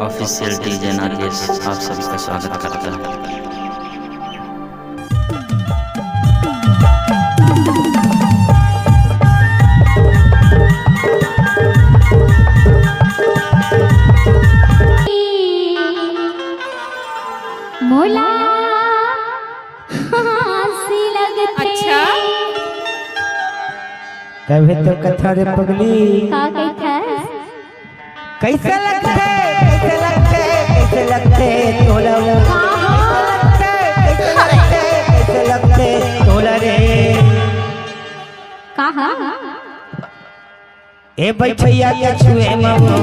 Official DJ Nagesh आप सभी का स्वागत करता है। मोला अच्छा तभी तो कथा रे पगली का कहता कैसे लगते कैसे लगते तोला कैसे लगते तोला रे कहा ए बैठैया के छुए ममो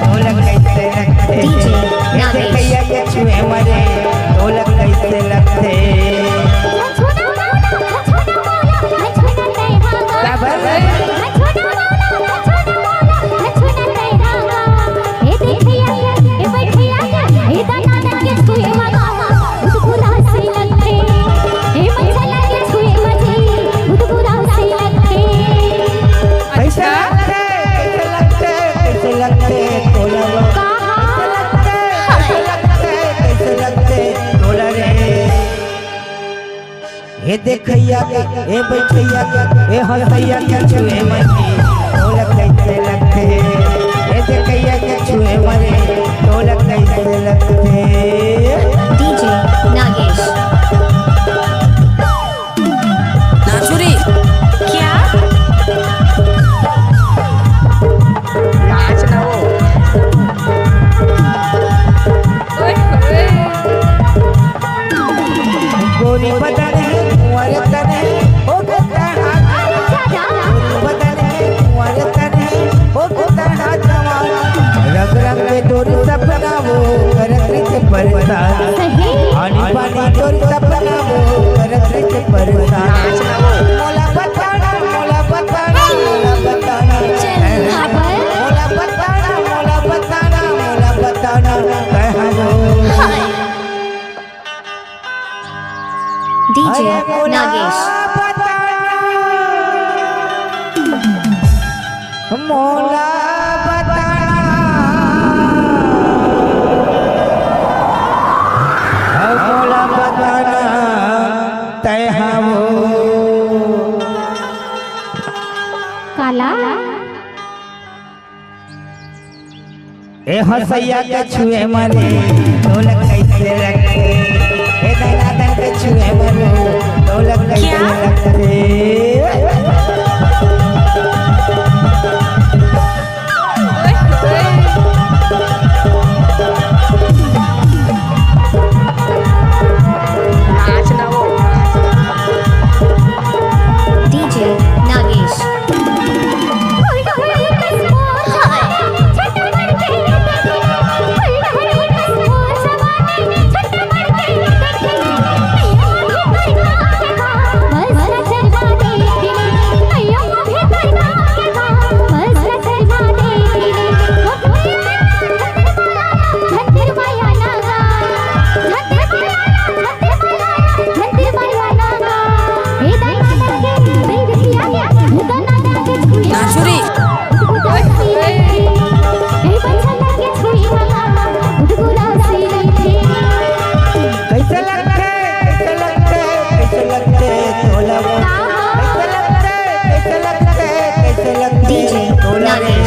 तोला कैसे लगते ए बैठैया के छुए मरे तोला कैसे लगते ए देखैया के ए बैठैया के ए हंसैया के छुए मरे तोला कैसे लगते ए देखैया के छुए मरे तोला कैसे लगते। डीजे नागेश नाचुरी क्या नाच ना वो गोरी बदन है कुंवर तन है हो गता बदन है कुंवर तन है हो गता जवान रंग रंग के डोरी सपना वो करत से परेशान आनी पानी डोरी सपना वो करत से परेशान मोला बताना मोला बताना मोला बताना मोला बताना मोला बताना मोला बताना कहाँ डीजे नागेश मोला बताना मोला बताना तय हम काला ए हंसैया के छुए मरे तोला कैसे लगते ए दनादन के छुए मरे तोला कैसे लगते। नाच ना वो डीजे नागेश नाचुरी कैसे लगते कैसे लगते कैसे लगते तोला कैसे लगते कैसे लगते कैसे लगते डीजे तोला नागेश